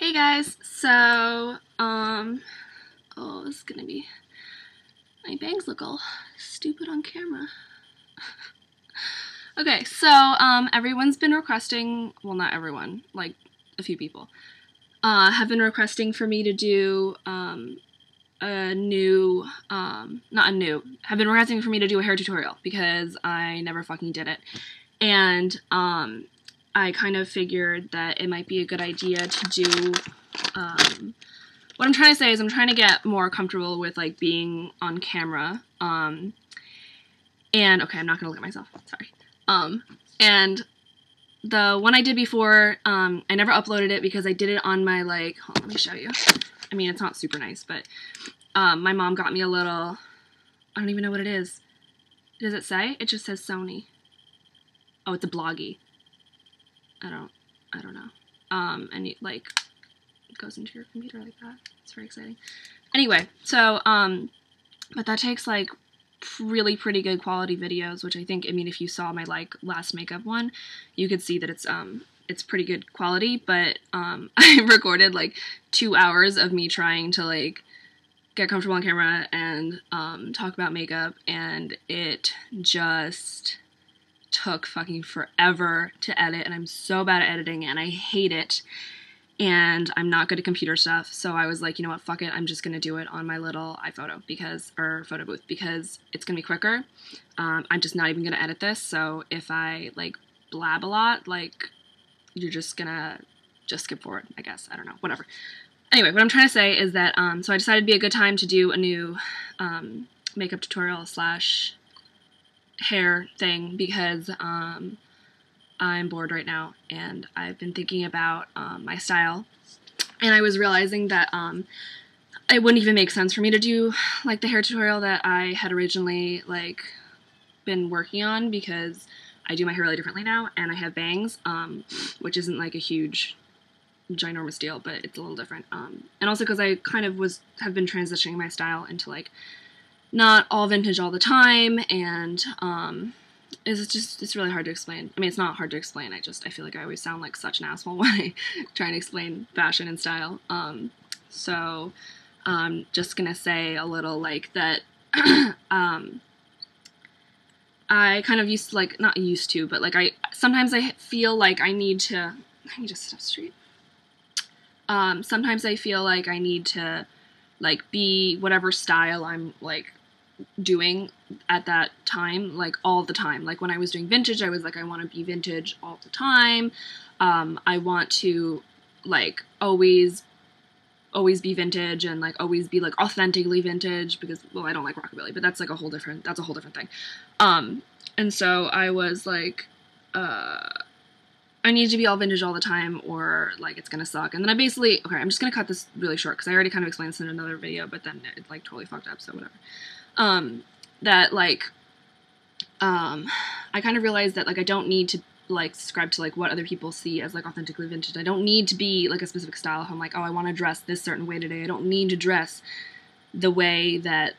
Hey guys, so, oh, this is gonna be, my bangs look all stupid on camera. Okay, so, everyone's been requesting, well, not everyone, like, a few people, have been requesting for me to do, have been requesting for me to do a hair tutorial, because I never fucking did it, and, I kind of figured that it might be a good idea to do, what I'm trying to say is I'm trying to get more comfortable with, like, being on camera, and, okay, I'm not gonna look at myself, sorry, and the one I did before, I never uploaded it because I did it on my, like, hold on, let me show you, I mean, it's not super nice, but, my mom got me a little, I don't even know what it is, does it say? It just says Sony. Oh, it's a Bloggy. I don't know. And it, like, goes into your computer like that. It's very exciting. Anyway, so, but that takes, like, really pretty good quality videos, which I think, I mean, if you saw my, like, last makeup one, you could see that it's pretty good quality, but, I recorded, like, 2 hours of me trying to, like, get comfortable on camera and, talk about makeup, and it just took fucking forever to edit, and I'm so bad at editing, and I hate it, and I'm not good at computer stuff, so I was like, you know what, fuck it, I'm just gonna do it on my little iPhoto, or photo booth, because it's gonna be quicker. I'm just not even gonna edit this, so if I, like, blab a lot, like, you're just gonna skip forward, I guess, I don't know, whatever. Anyway, what I'm trying to say is that, so I decided it'd be a good time to do a new, makeup tutorial slash hair thing, because I'm bored right now, and I've been thinking about my style, and I was realizing that it wouldn't even make sense for me to do, like, the hair tutorial that I had originally, like, been working on, because I do my hair really differently now, and I have bangs, which isn't, like, a huge ginormous deal, but it's a little different, and also because I kind of have been transitioning my style into, like, not all vintage all the time, and it's really hard to explain. I mean, it's not hard to explain, I feel like I always sound like such an asshole when I try and explain fashion and style, so I'm just gonna say a little, like, that, I kind of used to, like, not used to, but, like, sometimes I feel like I need to sit up straight. Sometimes I feel like I need to, like, be whatever style I'm, like, doing at that time, like, all the time. Like, when I was doing vintage, I was like, I want to be vintage all the time. I want to, like, always be vintage, and, like, always be, like, authentically vintage, because, well, I don't like rockabilly, but that's, like, a whole different thing. And so I was like, I need to be all vintage all the time, or, like, it's gonna suck. And then I basically, okay, I'm just gonna cut this really short, because I already kind of explained this in another video, but then it, like, totally fucked up, so whatever. That, like, I kind of realized that, like, I don't need to, like, subscribe to, like, what other people see as, like, authentically vintage. I don't need to be, like, a specific style. I'm like, oh, I want to dress this certain way today. I don't need to dress the way that,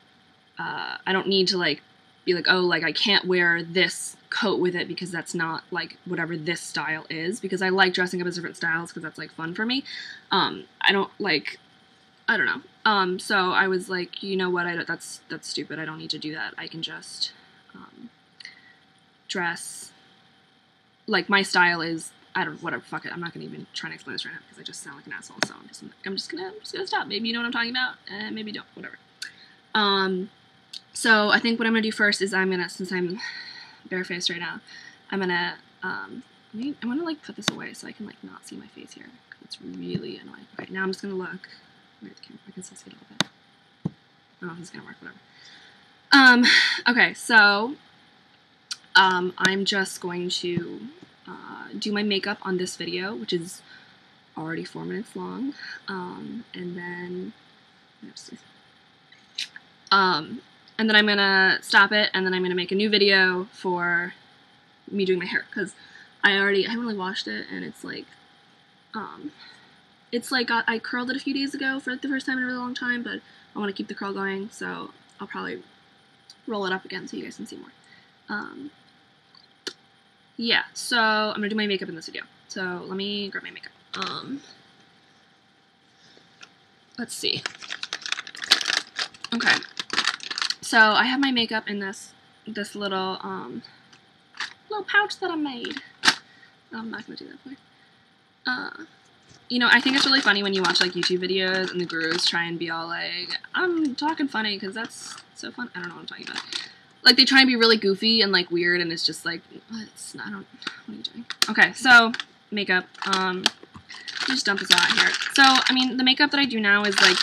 I don't need to, like, be like, oh, like, I can't wear this coat with it because that's not, like, whatever this style is, because I like dressing up as different styles because that's, like, fun for me. I don't, like, I don't know. So I was like, you know what, that's stupid, I don't need to do that. I can just, dress, like, my style is, I don't, whatever, fuck it, I'm not gonna even try to explain this right now, because I just sound like an asshole, so I'm just gonna stop. Maybe you know what I'm talking about, and maybe don't, whatever. So I think what I'm gonna do first is since I'm barefaced right now, I'm gonna, I'm gonna, like, put this away so I can, like, not see my face here, because it's really annoying. Okay, now I'm just gonna look. Where's the camera? I can still see it a little bit. I don't know if it's gonna work, whatever. Okay, so, I'm just going to, do my makeup on this video, which is already 4 minutes long, and then, and then I'm gonna stop it, and then I'm gonna make a new video for me doing my hair, because I haven't really washed it, and it's like, I curled it a few days ago for the first time in a really long time, but I want to keep the curl going, so I'll probably roll it up again so you guys can see more. Yeah, so I'm gonna do my makeup in this video. So let me grab my makeup. let's see. Okay. So I have my makeup in this little little pouch that I made. I'm not gonna do that for you. You know, I think it's really funny when you watch like YouTube videos and the gurus try and be all like, I'm talking funny because that's so fun. I don't know what I'm talking about. Like they try and be really goofy and like weird, and it's just like, what are you doing? Okay, so makeup. Just dump this out here. So I mean, the makeup that I do now is like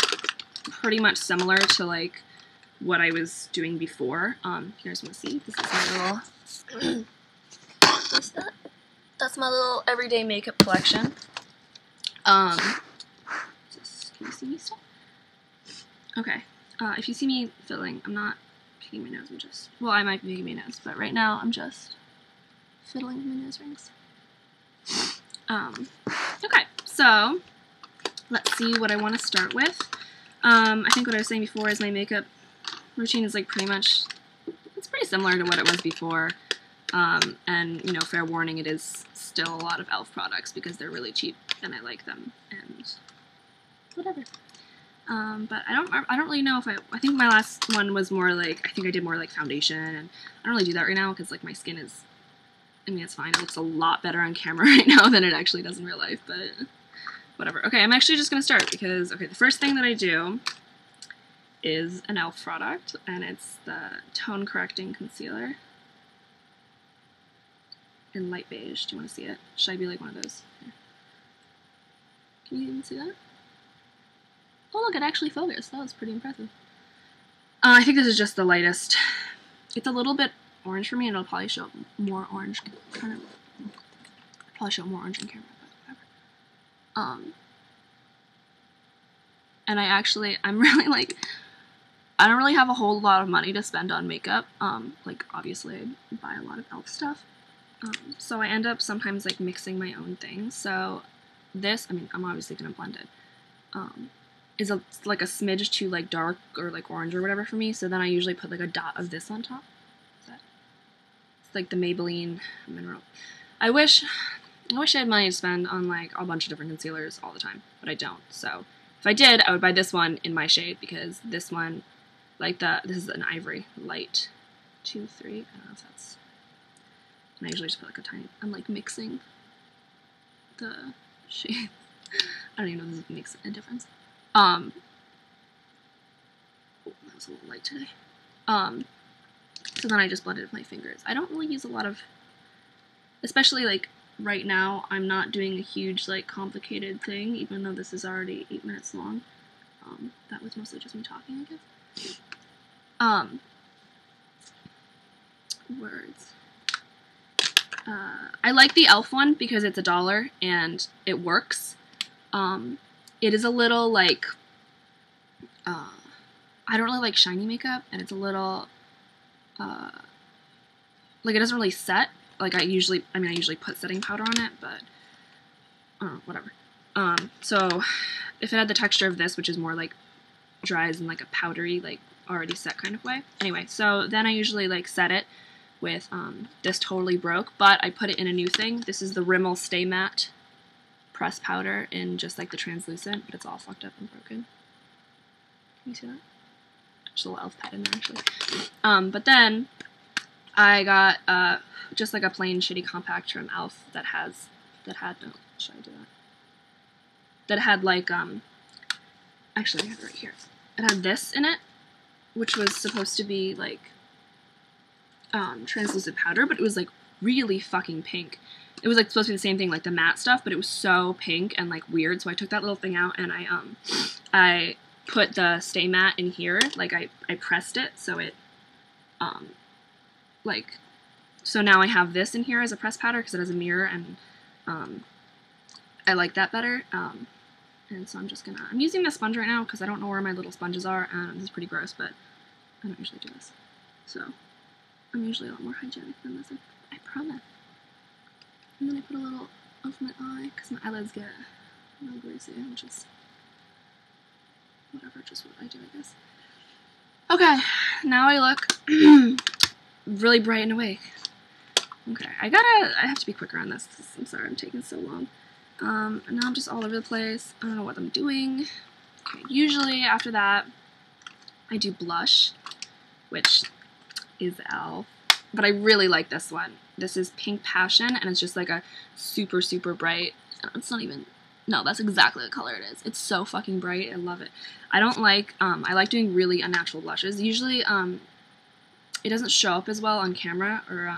pretty much similar to like what I was doing before. You guys want to see? This is my little. What's that? That's my little everyday makeup collection. Can you see me still? Okay. If you see me fiddling, I'm not picking my nose. Well, I might be picking my nose, but right now I'm just fiddling with my nose rings. Okay. So let's see what I want to start with. I think what I was saying before is my makeup routine is like it's pretty similar to what it was before. And, you know, fair warning, it is still a lot of e.l.f. products because they're really cheap and I like them and whatever. But I don't really know if I think my last one was more like, I think I did more like foundation, and I don't really do that right now because like my skin is, I mean, it's fine. It looks a lot better on camera right now than it actually does in real life, but whatever. Okay, I'm actually just going to start because, okay, the first thing that I do is an e.l.f. product, and it's the Tone Correcting Concealer in light beige. Do you want to see it? Should I be like one of those? Here. Can you even see that? Oh look, it actually focused. That was pretty impressive. I think this is just the lightest. It's a little bit orange for me, and it'll probably show up more orange. Probably show more orange on camera, but whatever. And I'm really like, I don't really have a whole lot of money to spend on makeup. Like obviously I buy a lot of e.l.f. stuff. So I end up sometimes like mixing my own things. So this, I mean, I'm obviously gonna blend it. Is like a smidge too like dark or like orange or whatever for me. So then I usually put like a dot of this on top. It's like the Maybelline Mineral. I wish I had money to spend on like a bunch of different concealers all the time, but I don't. So if I did, I would buy this one in my shade because this one, like this is an Ivory Light 2, 3. I don't know if that's. And I usually just put like a tiny. I'm like mixing the shades. I don't even know if this makes a difference. Oh, that was a little light today. So then I just blend it with my fingers. I don't really use a lot of, especially like right now, I'm not doing a huge like complicated thing, even though this is already 8 minutes long. That was mostly just me talking, I guess. Words. I like the e.l.f. one because it's $1 and it works. It is a little like, I don't really like shiny makeup, and it's a little, like it doesn't really set. Like I usually put setting powder on it, but whatever. So if it had the texture of this, which is more like dries in like a powdery, like already set kind of way. Anyway, so then I usually like set it with, this totally broke, but I put it in a new thing. This is the Rimmel Stay Matte press powder in just like the translucent, but it's all fucked up and broken. Can you see that? Just a little e.l.f. pad in there actually. But then I got just like a plain shitty compact from e.l.f. that had no, should I do that? That had like actually I have it right here. It had this in it, which was supposed to be like translucent powder, but it was like really fucking pink. It was like supposed to be the same thing, like the matte stuff, but it was so pink and like weird. So I took that little thing out and I put the Stay Matte in here. Like I pressed it so it like, so now I have this in here as a press powder because it has a mirror, and I like that better. And so I'm using the sponge right now because I don't know where my little sponges are. This is pretty gross, but I don't usually do this. So I'm usually a lot more hygienic than this, I promise. And then I put a little over my eye because my eyelids get a little greasy, which is whatever, just what I do, I guess. Okay, now I look really bright and awake. Okay, I have to be quicker on this. I'm sorry I'm taking so long. And now I'm just all over the place. I don't know what I'm doing. Okay, usually after that, I do blush, which is e.l.f. But I really like this one. This is Pink Passion, and it's just like a super, super bright. It's not even, no, that's exactly the color it is. It's so fucking bright. I love it. I don't like, I like doing really unnatural blushes. Usually, it doesn't show up as well on camera or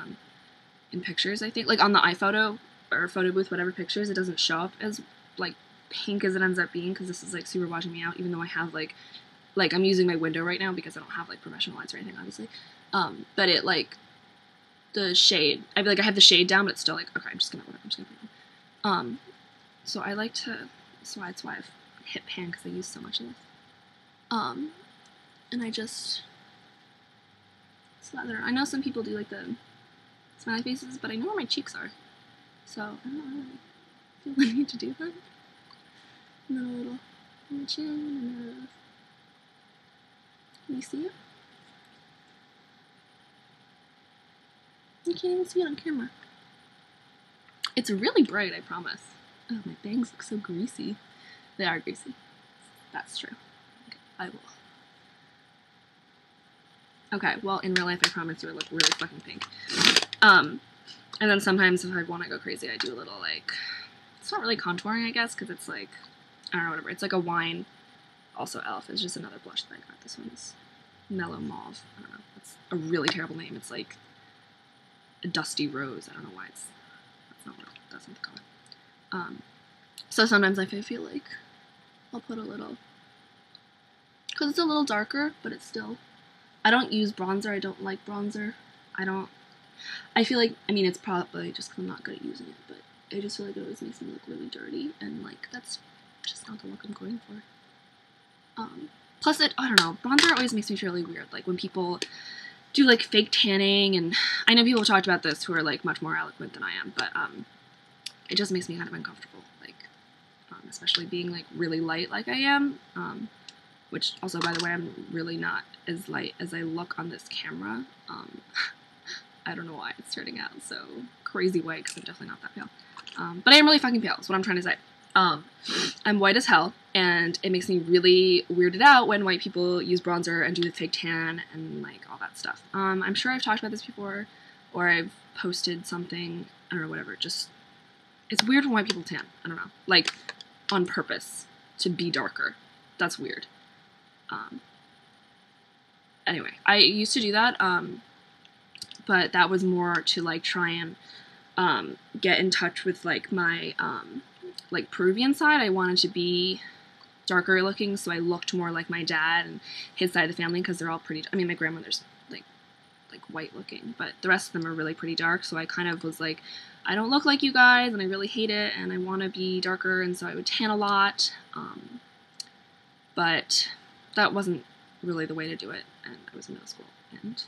in pictures, I think. Like on the iPhoto or photo booth, whatever pictures, it doesn't show up as like pink as it ends up being, because this is like super washing me out, even though I have like I'm using my window right now because I don't have like professional lights or anything, obviously. But it like, the shade, I feel like I have the shade down, but it's still like, okay, I'm just gonna put it on. So I like to, that's why I've hit pan, because I use so much of this. And I just slather. I know some people do like the smiley faces, but I know where my cheeks are, so I don't really feel the need to do that. And then a little on the chin, and can you see it? You can't even see it on camera. It's really bright, I promise. Oh, my bangs look so greasy. They are greasy. That's true. Okay, I will. Okay, well, in real life, I promise you I look really fucking pink. And then sometimes if I want to go crazy, I do a little, like, it's not really contouring, I guess, because it's like, I don't know, whatever. It's like a wine. Also, e.l.f. is just another blush that I got. This one's Mellow Mauve. I don't know. It's a really terrible name. It's like a dusty rose. I don't know why that's not what that's not the color. So sometimes I feel like I'll put a little, because it's a little darker, but it's still, I don't use bronzer. I don't like bronzer. I feel like, I mean, it's probably just because I'm not good at using it, but I just feel like it always makes me look really dirty, and like, that's just not the look I'm going for. Plus I don't know, bronzer always makes me feel really weird, like when people do like fake tanning, and I know people have talked about this who are like much more eloquent than I am, but it just makes me kind of uncomfortable, like especially being like really light like I am, which also, by the way, I'm really not as light as I look on this camera. I don't know why it's turning out so crazy white, because I'm definitely not that pale, but I am really fucking pale, is what I'm trying to say. I'm white as hell, and it makes me really weirded out when white people use bronzer and do the fake tan and like all that stuff. I'm sure I've talked about this before, or I've posted something, I don't know, whatever, just, it's weird when white people tan, I don't know, like, on purpose, to be darker. That's weird. Anyway, I used to do that, but that was more to like try and get in touch with like my like Peruvian side. I wanted to be darker looking, so I looked more like my dad and his side of the family, because they're all pretty, I mean, my grandmother's like white looking, but the rest of them are really pretty dark, so I kind of was like, I don't look like you guys, and I really hate it, and I want to be darker, and so I would tan a lot, but that wasn't really the way to do it, and I was in middle school, and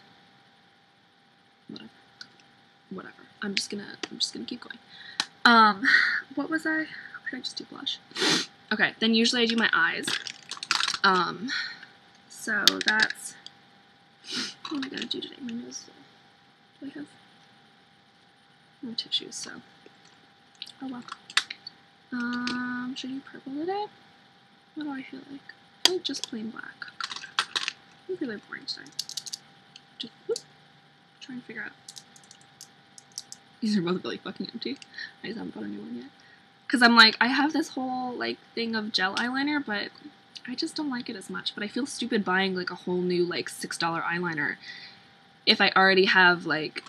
whatever. I'm just gonna keep going. What was I? Or did I just do blush? Okay, then usually I do my eyes. So that's, what am I gonna do today? My nose is full. Do I have no tissues, so, oh well. Should I do purple today? What do I feel like? I feel like just plain black. I'm really boring today. Just, trying to figure out. These are both really fucking empty. I just haven't bought a new one yet. Because I'm like, I have this whole, like, thing of gel eyeliner, but I just don't like it as much. But I feel stupid buying, like, a whole new, like, $6 eyeliner if I already have, like,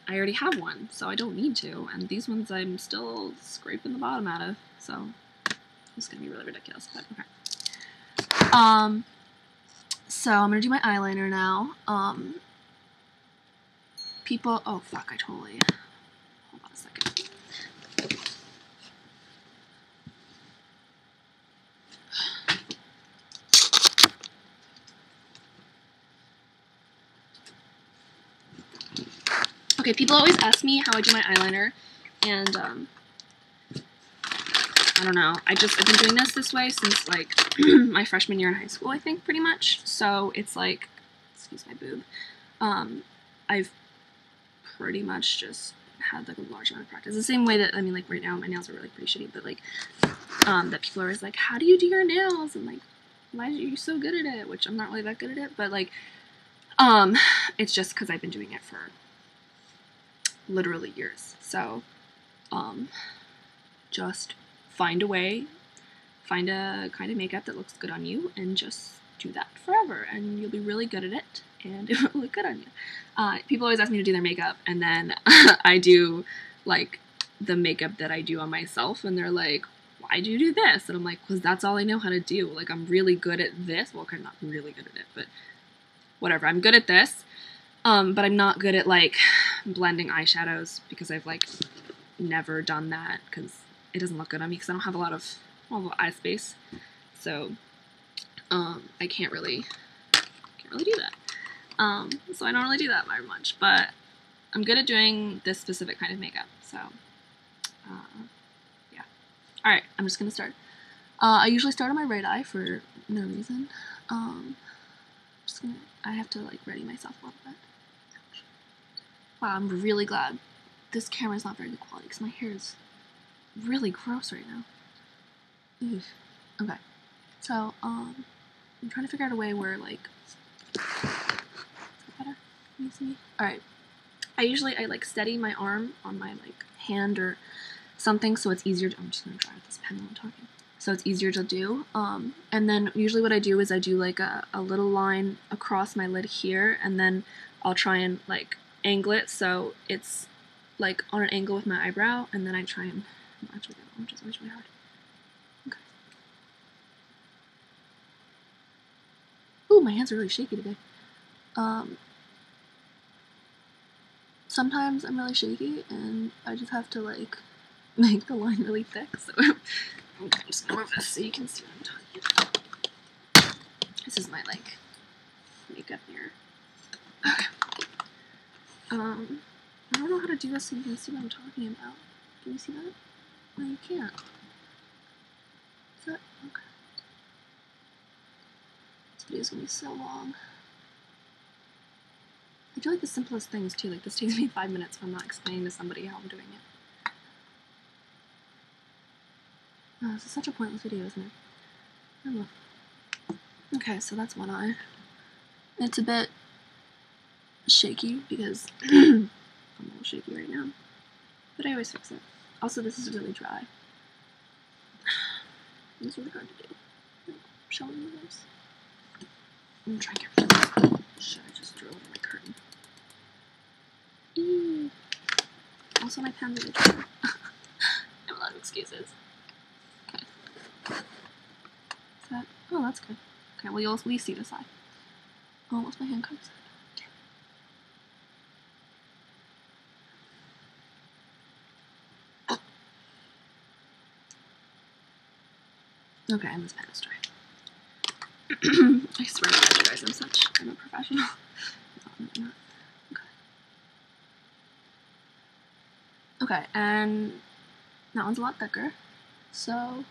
I already have one, so I don't need to. And these ones I'm still scraping the bottom out of, so it's gonna be really ridiculous, but okay. So I'm gonna do my eyeliner now. People, oh fuck, I totally, hold on a second. Okay, people always ask me how I do my eyeliner, and I don't know, I've been doing this way since like my freshman year in high school, I think, pretty much. So it's like, excuse my boob, I've pretty much just had like a large amount of practice. The same way that, I mean, like right now my nails are really pretty shitty, but like that people are always like, how do you do your nails? And like, why are you so good at it? Which I'm not really that good at it, but like, it's just because I've been doing it for literally years. So, just find a way, find a kind of makeup that looks good on you, and just do that forever, and you'll be really good at it, and it will look good on you. People always ask me to do their makeup, and then I do, like, the makeup that I do on myself, and they're like, why do you do this? And I'm like, because that's all I know how to do. Like, I'm really good at this. Well, I'm not really good at it, but whatever. I'm good at this, but I'm not good at, like, blending eyeshadows, because I've, like, never done that, because it doesn't look good on me, because I don't have a lot of eye space. So, I can't really do that. So I don't really do that very much, but I'm good at doing this specific kind of makeup, so, yeah. Alright, I'm just gonna start. I usually start on my right eye for no reason. I have to, like, ready myself a little bit. Wow, I'm really glad this camera's not very good quality, because my hair is really gross right now. Ugh. Okay, so, I'm trying to figure out a way where, like, is that better? Can you see me? Alright. I like steady my arm on my, like, hand or something, so it's easier to, I'm just gonna try with this pen while I'm talking. So it's easier to do. And then usually what I do is I do, like, a little line across my lid here, and then I'll try and, like, angle it so it's, like, on an angle with my eyebrow, and then I try and match with it, which is always really hard. Okay. Ooh, my hands are really shaky today. Sometimes I'm really shaky, and I just have to, like, make the line really thick, so I'm just gonna move this so you can see what I'm talking about. This is my, like, makeup mirror. Okay. I don't know how to do this so you can see what I'm talking about. Can you see that? No, you can't. Is that? Okay. This video's gonna be so long. I do like the simplest things, too. Like, this takes me 5 minutes if I'm not explaining to somebody how I'm doing it. Oh, this is such a pointless video, isn't it? I don't know. Okay, so that's one eye. It's a bit shaky because I'm a little shaky right now, but I always fix it. Also, this is really dry. It's really hard to do. I'm showing you this. I'm gonna try and get rid of this. Should I just throw it in my curtain? Eee. Also, my pen's really dry. I have a lot of excuses. Okay. Is that? Oh, that's good. Okay, well, you'll at least see this eye. Oh, what's my hand comes? Okay, and this pen is dry. I swear to God, you guys, I'm a professional. No, I'm not. Okay, and that one's a lot thicker. So,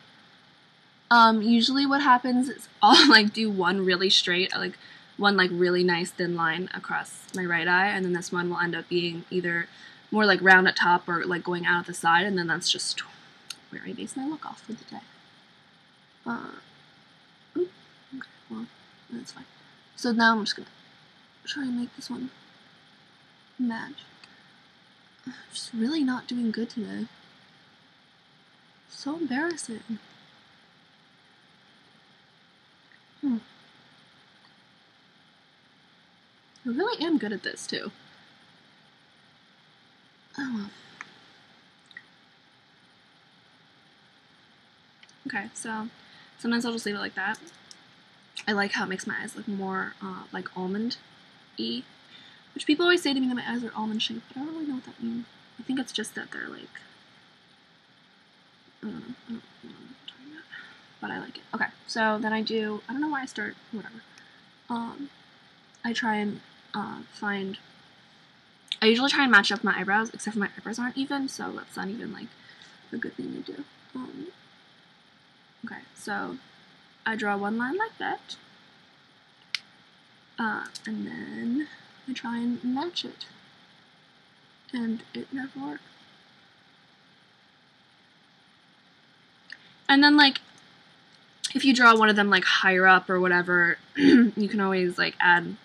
usually what happens is I'll, like, do one really straight, like, one, like, really nice thin line across my right eye, and then this one will end up being either more, like, round at top or, like, going out at the side, and then that's just where I base my look off for the day. Okay, well, that's fine. So now I'm just gonna try and make this one match. I'm just really not doing good today. So embarrassing. I really am good at this, too. Oh well. Okay, so sometimes I'll just leave it like that. I like how it makes my eyes look more, like almond-y. Which people always say to me that my eyes are almond-shaped, but I don't really know what that means. I think it's just that they're, like, I don't know what I'm talking about. But I like it. Okay, so then I don't know why I start, whatever. I try and, I usually try and match up my eyebrows, except for my eyebrows aren't even, so that's not even, like, a good thing to do. Okay, so I draw one line like that, and then I try and match it, and it never works. And then, like, if you draw one of them like higher up or whatever, you can always like add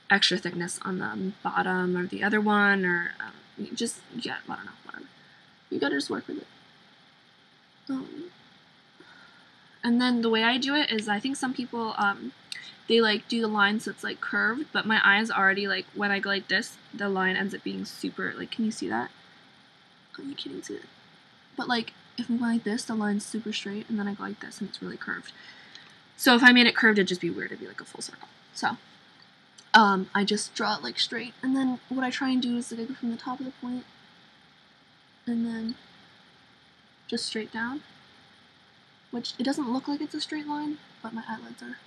extra thickness on the bottom or the other one, or just, yeah, I don't know, whatever. You gotta just work with it. And then the way I do it is, I think some people, they like do the line so it's like curved, but my eyes already, like when I go like this, the line ends up being super, like, can you see that? Oh, you can't even see it. But like, if I'm going like this, the line's super straight, and then I go like this and it's really curved. So if I made it curved, it'd just be weird, it'd be like a full circle. So, I just draw it like straight, and then what I try and do is like I go from the top of the point, and then just straight down. Which, it doesn't look like it's a straight line, but my eyelids are.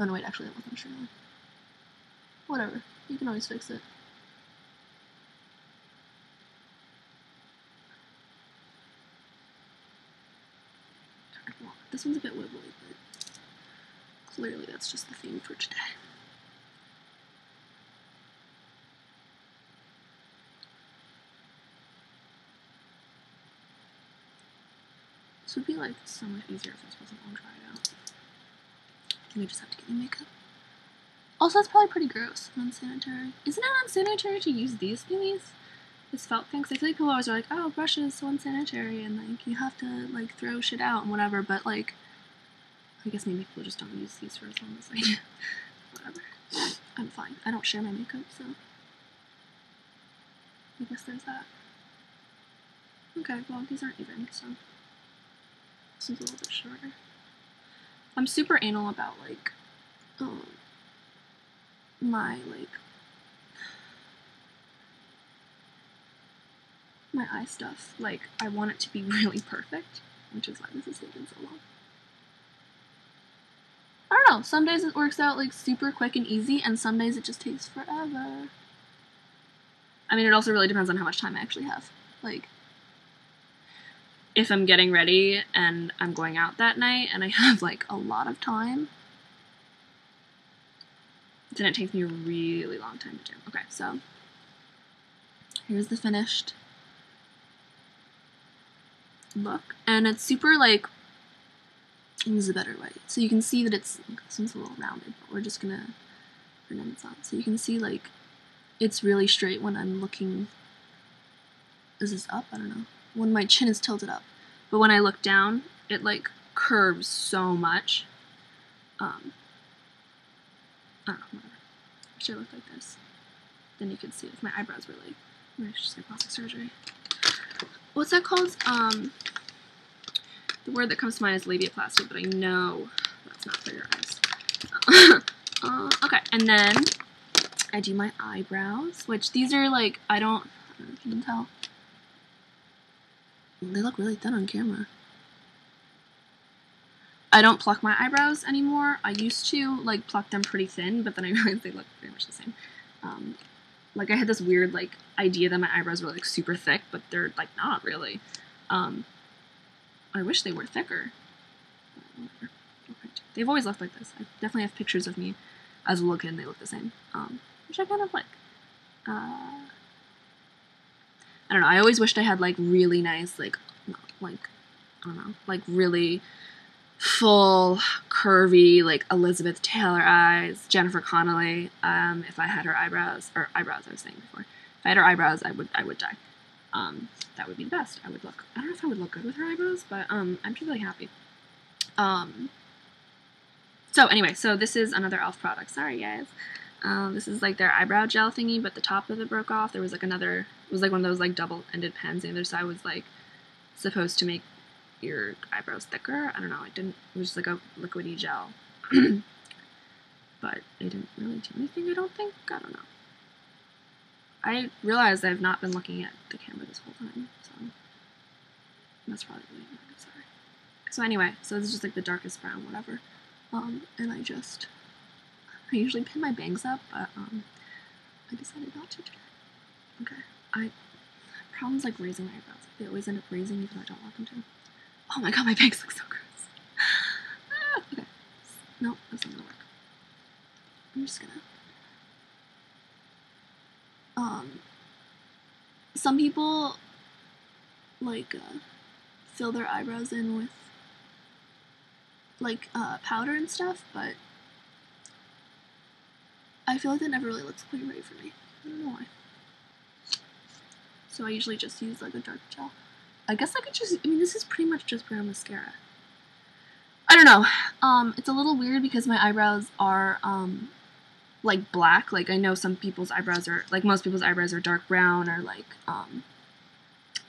Oh no, wait, actually that wasn't a straight line. Whatever, you can always fix it. This one's a bit wibbly, but clearly that's just the theme for today. This would be like so much easier if this wasn't all dried out. And I just have to get new makeup. Also, it's probably pretty gross and unsanitary. Isn't it unsanitary to use these thingies? This felt thing? Because I feel like people always are like, oh, brushes so unsanitary, and like you have to like throw shit out and whatever, but like, I guess maybe people just don't use these for as long as I do. Whatever. I'm fine. I don't share my makeup, so I guess there's that. Okay, well, these aren't even, so this one's a little bit shorter. I'm super anal about like my eye stuff. Like, I want it to be really perfect, which is why this is taking so long. I don't know, some days it works out like super quick and easy, and some days it just takes forever. I mean, it also really depends on how much time I actually have. Like, if I'm getting ready and I'm going out that night and I have like a lot of time, then it takes me a really long time to do. Okay, so here's the finished look, and it's super like, this is a better way. So you can see that it's, this one's a little rounded, but we're just gonna pretend it's not. So you can see like, it's really straight when I'm looking, is this up? I don't know. When my chin is tilted up. But when I look down, it like curves so much. I don't know, whatever. I should look like this. Then you can see if my eyebrows were like, I should say plastic surgery. What's that called? The word that comes to mind is labiaplasty, but I know that's not for your eyes. Okay, and then I do my eyebrows, which these are like, I don't know if you can tell. They look really thin on camera. I don't pluck my eyebrows anymore. I used to like pluck them pretty thin, but then I realized they look pretty much the same. Like I had this weird like idea that my eyebrows were like super thick, but they're like not really. I wish they were thicker. They've always looked like this. I definitely have pictures of me as a little kid and they look the same, which I kind of like. I don't know, I always wished I had like really nice, like, I don't know, like really full, curvy, like Elizabeth Taylor eyes, Jennifer Connelly, if I had her eyebrows, or eyebrows I was saying before. If I had her eyebrows, I would die. That would be the best. I don't know if I would look good with her eyebrows, but I'm just really happy. So anyway, so this is another e.l.f. product. Sorry, guys. This is like their eyebrow gel thingy, but the top of it broke off. There was like another, it was like one of those like double-ended pens. The other side was like supposed to make your eyebrows thicker. I don't know. It didn't. It was just like a liquidy gel, but it didn't really do anything. I don't think. I don't know. I realized I've not been looking at the camera this whole time, so that's probably really annoying. Sorry. So anyway, so this is just like the darkest brown, whatever. And I usually pin my bangs up, but I decided not to today. Okay. Problems like raising my eyebrows. They always end up raising even though I don't want them to. Oh my god, my bangs look so gross. Okay. No, that's not gonna work. I'm just gonna. Some people like fill their eyebrows in with like, powder and stuff, but I feel like that never really looks quite right for me. I don't know why. So I usually just use, like, a dark gel. I guess I could just, I mean, this is pretty much just brown mascara. I don't know. It's a little weird because my eyebrows are, like, black. Like, I know some people's eyebrows are, like, most people's eyebrows are dark brown or, like,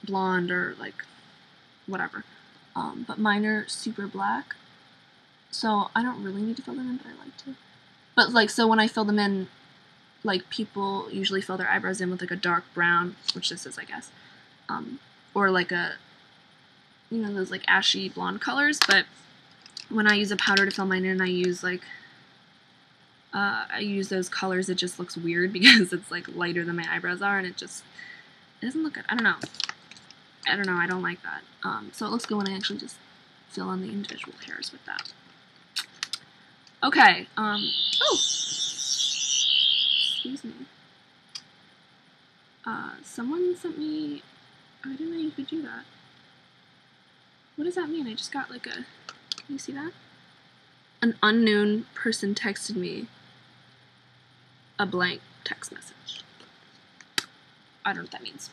blonde or, like, whatever. But mine are super black. So I don't really need to fill them in, but I like to. But, like, so when I fill them in, like, people usually fill their eyebrows in with, like, a dark brown, which this is, I guess. Or, like, a, you know, those, like, ashy blonde colors. But when I use a powder to fill mine in, I use, like, I use those colors. It just looks weird because it's, like, lighter than my eyebrows are, and it doesn't look good. I don't know. I don't like that. So it looks good when I actually just fill in the individual hairs with that. Okay, oh! Excuse me. Someone sent me, I didn't know you could do that. What does that mean? I just got, like, a, can you see that? An unknown person texted me a blank text message. I don't know what that means.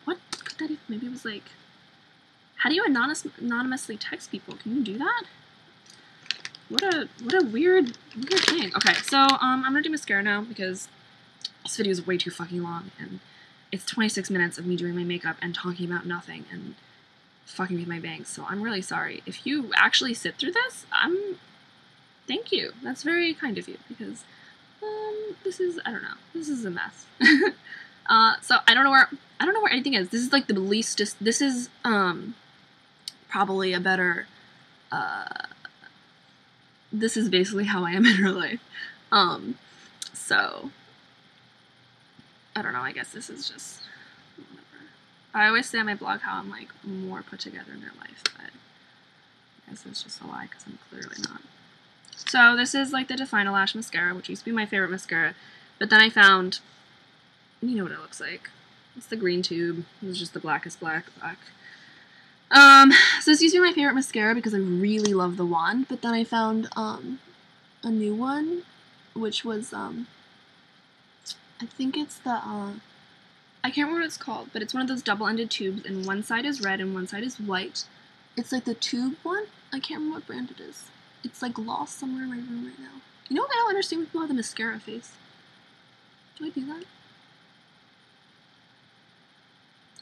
What could that even, maybe it was like, how do you anonymously text people? Can you do that? What a weird thing. Okay, so I'm gonna do mascara now because this video is way too fucking long, and it's 26 minutes of me doing my makeup and talking about nothing and fucking with my bangs. So I'm really sorry. If you actually sit through this, thank you. That's very kind of you because this is, I don't know, this is a mess. So I don't know where anything is. This is like the least, this is probably a better, this is basically how I am in real life. So I don't know, I guess this is just whatever. I always say on my blog how I'm like more put together in real life, but I guess it's just a lie because I'm clearly not. So this is like the Define a Lash mascara, which used to be my favorite mascara, but then I found, you know what it looks like. It's the green tube. It's just the blackest black. So this used to be my favorite mascara because I really love the wand, but then I found a new one, which was I think it's the I can't remember what it's called, but it's one of those double-ended tubes, and one side is red and one side is white. It's like the tube one. I can't remember what brand it is. It's like lost somewhere in my room right now. You know what I don't understand with people have the mascara face? Do I do that?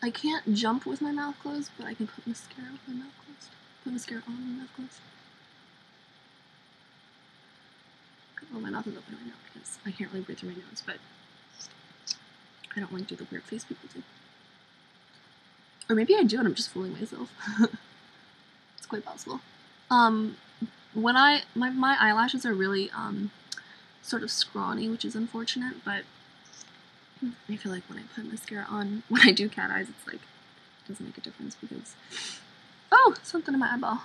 I can't jump with my mouth closed, but I can put mascara with my mouth closed. Put mascara on my mouth closed. Well, my mouth is open right now because I can't really breathe through my nose, but I don't like to do the weird face people do. Or maybe I do and I'm just fooling myself. It's quite possible. When my eyelashes are really sort of scrawny, which is unfortunate, but I feel like when I put mascara on, when I do cat eyes, it's like, it doesn't make a difference because, oh, something in my eyeball.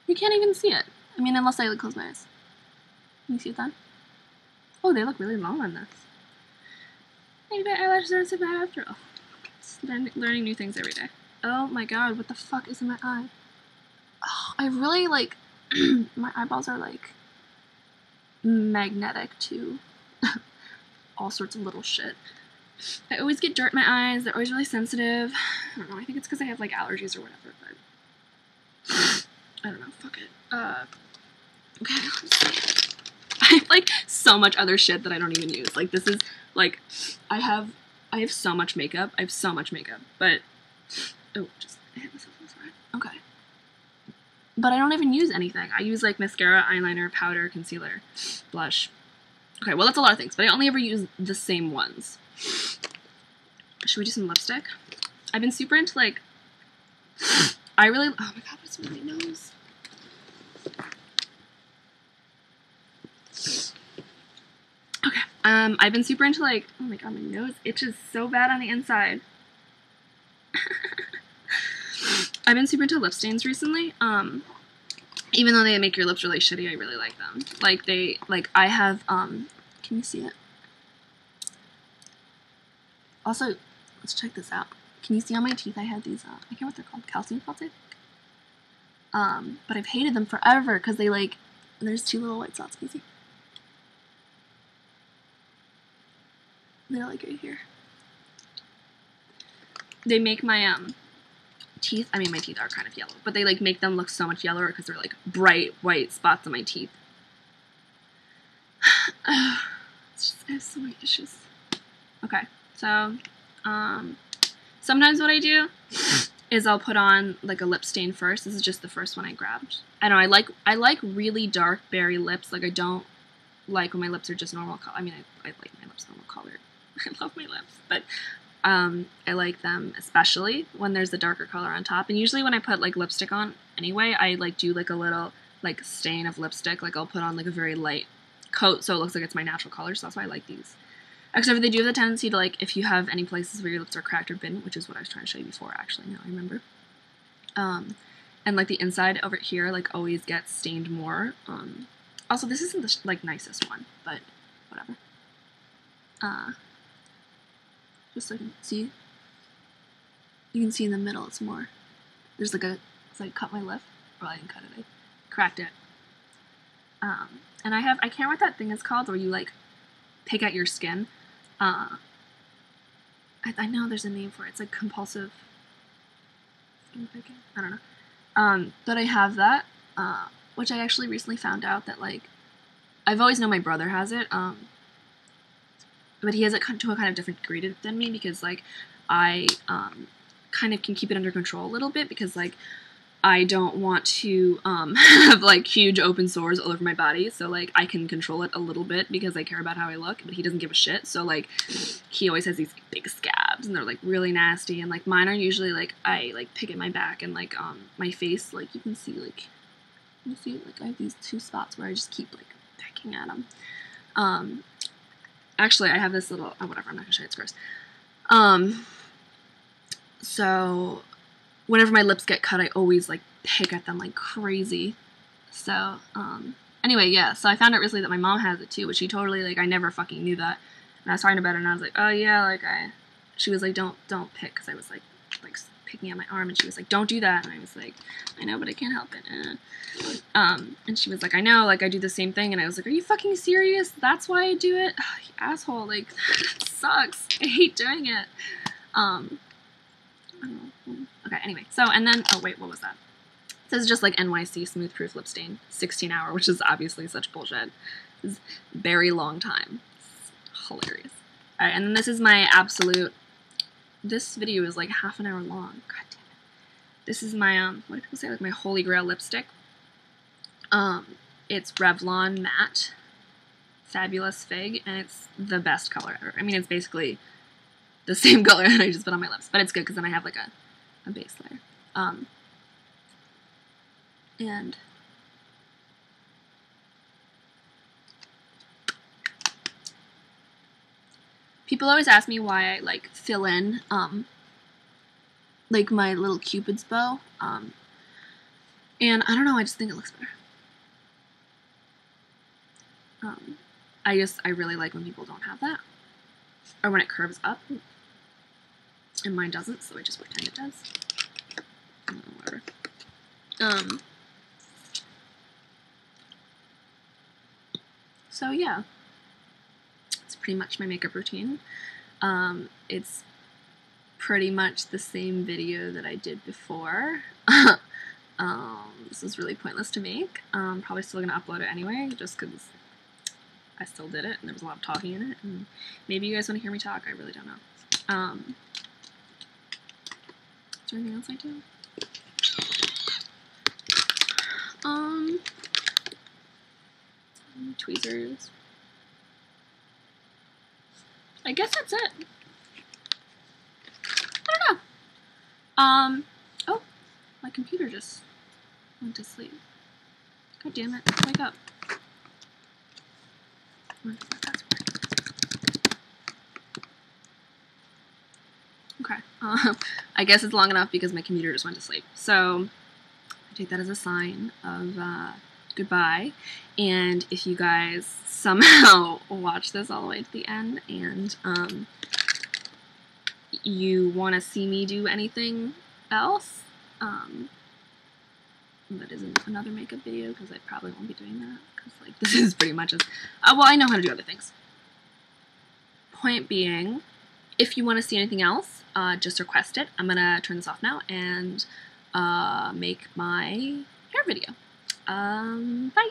You can't even see it. I mean, unless I like close my eyes. Can you see it then? Oh, they look really long on this. Maybe my eyelashes aren't so bad after all. Learning new things every day. Oh my god, what the fuck is in my eye? Oh, I really like, my eyeballs are like magnetic to all sorts of little shit. I always get dirt in my eyes. They're always really sensitive. I don't know. I think it's because I have like allergies or whatever, but I don't know. Fuck it. Okay. I have like so much other shit that I don't even use. Like this is like I have so much makeup. I have so much makeup, but oh, just hit myself on the side. Okay. But I don't even use anything. I use like mascara, eyeliner, powder, concealer, blush. Okay, well that's a lot of things, but I only ever use the same ones. Should we do some lipstick? I've been super into like, oh my god, what's in my nose? Okay, I've been super into like, oh my god, my nose itches so bad on the inside. I've been super into lip stains recently. Even though they make your lips really shitty, I really like them. Like I have, can you see it? Also, let's check this out. Can you see on my teeth I have these, I can't remember what they're called, calcium salts, I think? But I've hated them forever because they like, there's 2 little white spots, can you see? They're like right here. They make my teeth, I mean my teeth are kind of yellow, but they like make them look so much yellower because they're like bright white spots on my teeth. It's just, I have so many issues. Okay, so sometimes what I do is I'll put on like a lip stain first. This is just the first one I grabbed. I know I like really dark berry lips. Like I don't like when my lips are just normal color. I mean I like my lips normal color. I love my lips, but I like them especially when there's the darker color on top. And usually when I put like lipstick on anyway, I like do like a little like stain of lipstick. Like I'll put on like a very light coat so it looks like it's my natural color. So that's why I like these. Except they do have the tendency to like, if you have any places where your lips are cracked or bitten, which is what I was trying to show you before actually, now I remember. And like the inside over here like always gets stained more. Also this isn't the like nicest one, but whatever. Just so you can see. You can see in the middle it's more. There's like a, it's like cut my lip. Well, I didn't cut it, I cracked it. And I can't remember what that thing is called where you like pick at your skin. I know there's a name for it. It's like compulsive skin picking. I don't know. But I have that, which I actually recently found out that like, I've always known my brother has it, but he has it to a kind of different degree than me because like I kind of can keep it under control a little bit because like I don't want to have like huge open sores all over my body, so like I can control it a little bit because I care about how I look, but he doesn't give a shit. So like he always has these big scabs and they're like really nasty, and like mine are usually like I like pick at my back and like my face, like you can see like I have these 2 spots where I just keep like picking at them. Actually I have this little, oh whatever, I'm not gonna show you, it's gross. So whenever my lips get cut, I always like pick at them like crazy. So, anyway, yeah, so I found out recently that my mom has it too, which she totally, like, I never fucking knew that. And I was talking about it and I was like, oh yeah, like she was like, don't pick, because I was like picking at my arm, and she was like, don't do that. And I was like, I know, but I can't help it. And she was like, I know, like I do the same thing. And I was like, are you fucking serious? That's why I do it? Oh, you asshole, like, that sucks. I hate doing it. Okay, anyway, so, and then, oh wait, what was that? This is just like NYC Smooth Proof Lip Stain, 16-hour, which is obviously such bullshit. This is a very long time. It's hilarious. Alright, and then this is my absolute, this video is like half an hour long. God damn it. This is my, what do people say, like my holy grail lipstick. It's Revlon Matte Fabulous Fig, and it's the best color ever. I mean, it's basically the same color that I just put on my lips, but it's good because then I have like a base layer. And people always ask me why I like fill in like my little Cupid's bow, and I don't know, I just think it looks better. I really like when people don't have that, or when it curves up, and mine doesn't, so I just pretend it does. Whatever. So yeah, it's pretty much my makeup routine. It's pretty much the same video that I did before. This is really pointless to make. Probably still gonna upload it anyway, just because I still did it and there was a lot of talking in it, and maybe you guys want to hear me talk, I really don't know. Is there anything else I do? Tweezers. I guess that's it. I don't know. Oh, my computer just went to sleep. God damn it, wake up. Okay, I guess it's long enough because my computer just went to sleep. So, I take that as a sign of, goodbye, and if you guys somehow watch this all the way to the end, and, you want to see me do anything else, that isn't another makeup video, because I probably won't be doing that, because like this is pretty much as well, I know how to do other things. Point being, if you want to see anything else, just request it. I'm gonna turn this off now and make my hair video. Bye.